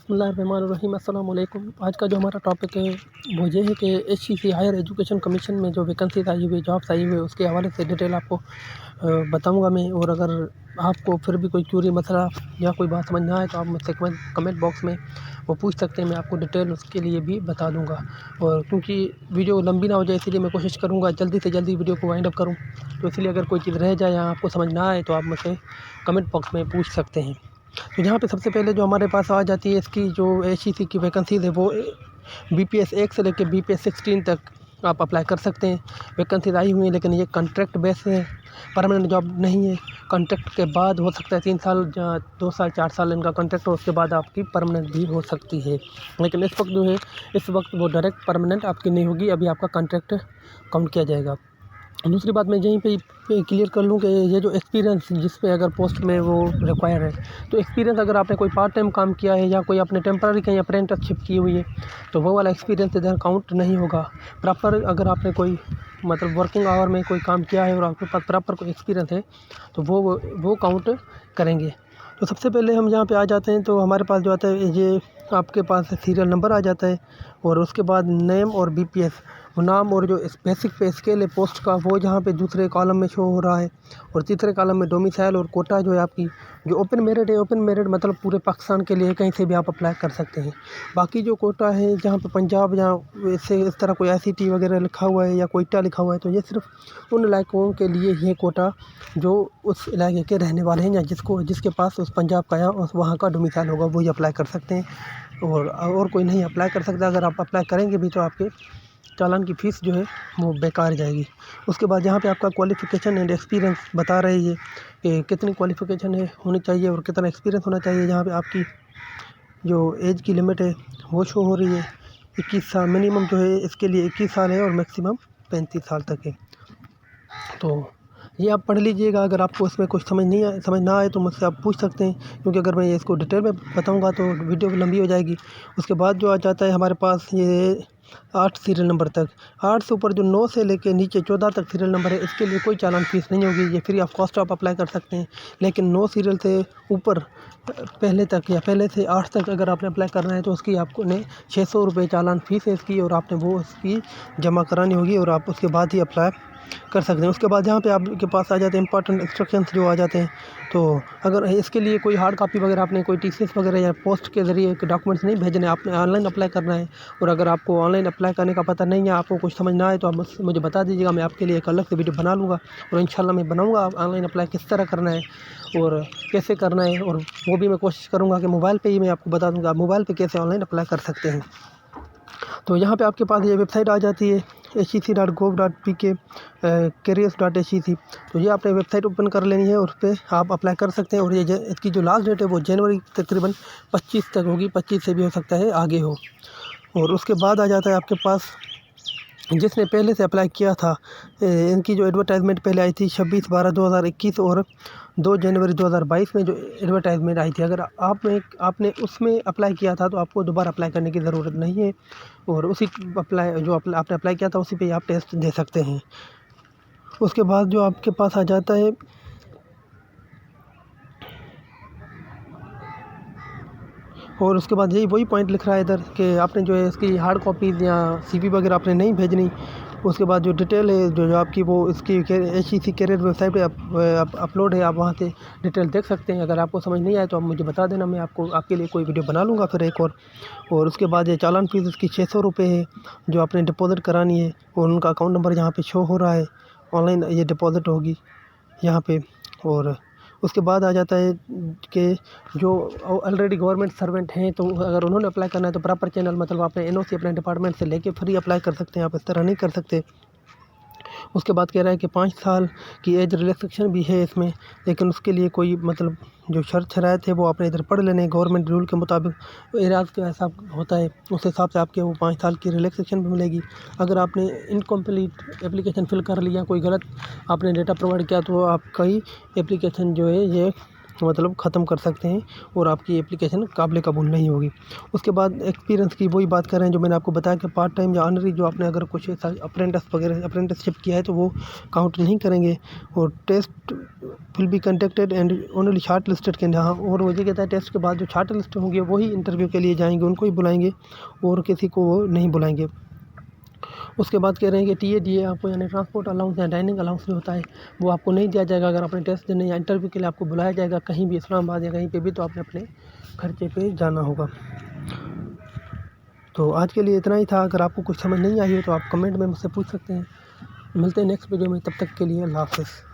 बिस्मिल्लाहिर्रहमानिर्रहीम। अस्सलाम वालेकुम। आज का जो हमारा टॉपिक है वो ये है कि एचईसी हायर एजुकेशन कमीशन में जो वैकेंसीज आई हुई, जॉब्स आई हुई है, उसके हवाले से डिटेल आपको बताऊंगा मैं। और अगर आपको फिर भी कोई क्यूरी मसला या कोई बात समझ ना आए तो आप मुझसे कमेंट बॉक्स में वो पूछ सकते हैं, मैं आपको डिटेल उसके लिए भी बता दूंगा। और क्योंकि वीडियो लंबी ना हो जाए इसलिए मैं कोशिश करूँगा जल्दी से जल्दी वीडियो को वाइंड अप करूँ। तो इसलिए अगर कोई चीज़ रह जाए या आपको समझ ना आए तो आप मुझसे कमेंट बॉक्स में पूछ सकते हैं। तो यहाँ पे सबसे पहले जो हमारे पास आ जाती है इसकी जो एचईसी की वैकेंसीज़ है वो बीपीएस 1 से लेकर बीपीएस 16 तक आप अप्लाई कर सकते हैं। वैकेंसीज आई हुई हैं, लेकिन ये कॉन्ट्रैक्ट बेस है, परमानेंट जॉब नहीं है। कॉन्ट्रैक्ट के बाद हो सकता है 3 साल या 2 साल 4 साल इनका कॉन्ट्रैक्ट हो, उसके बाद आपकी परमानेंट भी हो सकती है। लेकिन इस वक्त जो है, इस वक्त वो डायरेक्ट परमानेंट आपकी नहीं होगी, अभी आपका कॉन्ट्रैक्ट काउंट किया जाएगा। दूसरी बात मैं यहीं पे क्लियर कर लूँ कि ये जो एक्सपीरियंस जिस पे अगर पोस्ट में वो रिक्वायर है, तो एक्सपीरियंस अगर आपने कोई पार्ट टाइम काम किया है या कोई आपने टेम्पररी कहीं अप्रेंटिसशिप की हुई है तो वो वाला एक्सपीरियंस इधर काउंट नहीं होगा। प्रॉपर अगर आपने कोई मतलब वर्किंग आवर में कोई काम किया है और आपके पास प्रॉपर कोई एक्सपीरियंस है तो वो काउंट करेंगे। तो सबसे पहले हम यहाँ पे आ जाते हैं, तो हमारे पास जो आता है ये आपके पास सीरियल नंबर आ जाता है और उसके बाद नेम और बीपीएस, वो नाम और जो बेसिक पे स्केल है पोस्ट का वो जहाँ पे दूसरे कॉलम में शो हो रहा है। और तीसरे कॉलम में डोमिसाइल और कोटा जो है आपकी जो ओपन मेरिट है, ओपन मेरिट मतलब पूरे पाकिस्तान के लिए कहीं से भी आप अप्लाई कर सकते हैं। बाकी जो कोटा है जहाँ पे पंजाब या वैसे इस तरह कोई ICT वगैरह लिखा हुआ है या कोयटा लिखा हुआ है, तो ये सिर्फ उन इलाकों के लिए ये कोटा जो उस इलाके के रहने वाले हैं या जिसके पास उस पंजाब का या उस वहाँ का डोमिसाइल होगा वही अप्लाई कर सकते हैं। और कोई नहीं अप्लाई कर सकता। अगर आप अप्लाई करेंगे भी तो आपके चालान की फ़ीस जो है वो बेकार जाएगी। उसके बाद यहाँ पे आपका क्वालिफ़िकेशन एंड एक्सपीरियंस बता रही है कि कितनी क्वालिफ़िकेशन है होनी चाहिए और कितना एक्सपीरियंस होना चाहिए। यहाँ पे आपकी जो एज की लिमिट है वो शो हो रही है 21 साल, मिनिमम जो है इसके लिए 21 साल है और मैक्सिमम 35 साल तक है। तो ये आप पढ़ लीजिएगा। अगर आपको इसमें कुछ समझ ना आए तो मुझसे आप पूछ सकते हैं, क्योंकि अगर मैं इसको डिटेल में बताऊंगा तो वीडियो लंबी हो जाएगी। उसके बाद जो आ जाता है हमारे पास ये 8 सीरियल नंबर तक, 8 से ऊपर जो 9 से लेके नीचे 14 तक सीरियल नंबर है, इसके लिए कोई चालान फ़ीस नहीं होगी, ये फ्री ऑफ कॉस्ट आप अप्लाई कर सकते हैं। लेकिन 9 सीरियल से ऊपर पहले तक या पहले से 8 तक अगर आपने अप्लाई करना है तो उसकी आपको ने 600 रुपये चालान फ़ीस है इसकी, और आपने वो उसकी जमा करानी होगी और आप उसके बाद ही अप्लाई कर सकते हैं। उसके बाद यहाँ पे आपके पास आ जाते हैं इंपॉर्टेंट इंस्ट्रक्शंस जो आ जाते हैं। तो अगर इसके लिए कोई हार्ड कॉपी वगैरह आपने कोई टीसीएस वगैरह या पोस्ट के ज़रिए डॉक्यूमेंट्स नहीं भेजने, आपने ऑनलाइन अप्लाई करना है। और अगर आपको ऑनलाइन अप्लाई करने का पता नहीं है, आपको कुछ समझ ना आए तो आप मुझे बता दीजिएगा, मैं आपके लिए एक अलग से वीडियो बना लूँगा और इंशाल्लाह मैं बनाऊँगा ऑनलाइन अप्लाई किस तरह करना है और कैसे करना है। और वो भी मैं कोशिश करूँगा कि मोबाइल पर ही मैं आपको बता दूँगा आप मोबाइल पर कैसे ऑनलाइन अप्लाई कर सकते हैं। तो यहाँ पे आपके पास ये वेबसाइट आ जाती है hec.gov.pk careers.hec। तो ये आपने वेबसाइट ओपन कर लेनी है और उस पर आप अप्लाई कर सकते हैं। और ये इसकी जो लास्ट डेट है वो जनवरी तकरीबन 25 तक होगी, 25 से भी हो सकता है आगे हो। और उसके बाद आ जाता है आपके पास जिसने पहले से अप्लाई किया था, इनकी जो एडवर्टाइजमेंट पहले आई थी 26/12/2021 और 2 जनवरी 2022 में जो एडवर्टाइजमेंट आई थी, अगर आपने उसमें अप्लाई किया था तो आपको दोबारा अप्लाई करने की ज़रूरत नहीं है और उसी आपने अप्लाई किया था उसी पे आप टेस्ट दे सकते हैं। उसके बाद जो आपके पास आ जाता है और उसके बाद यही वही पॉइंट लिख रहा है इधर कि आपने जो है इसकी हार्ड कॉपीज़ या CV वगैरह आपने नहीं भेजनी। उसके बाद जो डिटेल है जो आपकी वो इसकी HEC कैरियर वेबसाइट पे अपलोड है, आप वहाँ से डिटेल देख सकते हैं। अगर आपको समझ नहीं आए तो आप मुझे बता देना, मैं आपके लिए कोई वीडियो बना लूँगा फिर एक और उसके बाद ये चालान फ़ीस इसकी 600 रुपये है जो आपने डिपॉज़िट करानी है और उनका अकाउंट नंबर यहाँ पे शो हो रहा है, ऑनलाइन ये डिपॉज़िट होगी यहाँ पे। और उसके बाद आ जाता है कि जो ऑलरेडी गवर्नमेंट सर्वेंट हैं तो अगर उन्होंने अप्लाई करना है तो प्रॉपर चैनल मतलब आपने NOC अपने डिपार्टमेंट से लेके फ्री अप्लाई कर सकते हैं, आप इस तरह नहीं कर सकते। उसके बाद कह रहा है कि 5 साल की एज रिलैक्सेशन भी है इसमें, लेकिन उसके लिए कोई मतलब जो शर्त शराइत है वो आपने इधर पढ़ लेने। गवर्नमेंट रूल के मुताबिक एराज का ऐसा होता है, उस हिसाब से आपके वो 5 साल की रिलैक्सेशन भी मिलेगी। अगर आपने इनकम्प्लीट एप्लीकेशन फिल कर लिया, कोई गलत आपने डेटा प्रोवाइड किया तो आपका ही एप्लीकेशन जो है ये मतलब ख़त्म कर सकते हैं और आपकी एप्लीकेशन काबिल कबूल नहीं होगी। उसके बाद एक्सपीरियंस की वही बात कर रहे हैं जो मैंने आपको बताया कि पार्ट टाइम या ऑनरी जो आपने अगर कुछ ऐसा अप्रेंटिसशिप किया है तो वो काउंट नहीं करेंगे। और test will be conducted and only short listed के यहाँ, और वो ये कहता है टेस्ट के बाद जो शॉर्ट लिस्ट होंगे वही इंटरव्यू के लिए जाएंगे, उनको ही बुलाएंगे और किसी को वो नहीं बुलाएंगे। उसके बाद कह रहे हैं कि टीएडीए आपको यानी ट्रांसपोर्ट अलाउंस या डाइनिंग अलाउंस जो होता है वो आपको नहीं दिया जाएगा। अगर आपने टेस्ट देने या इंटरव्यू के लिए आपको बुलाया जाएगा कहीं भी इस्लामाबाद या कहीं पे भी, तो आपने अपने खर्चे पे जाना होगा। तो आज के लिए इतना ही था। अगर आपको कुछ समझ नहीं आई हो तो आप कमेंट में मुझसे पूछ सकते हैं। मिलते हैं नेक्स्ट वीडियो में, तब तक के लिए अल्लाह हाफ़िज़।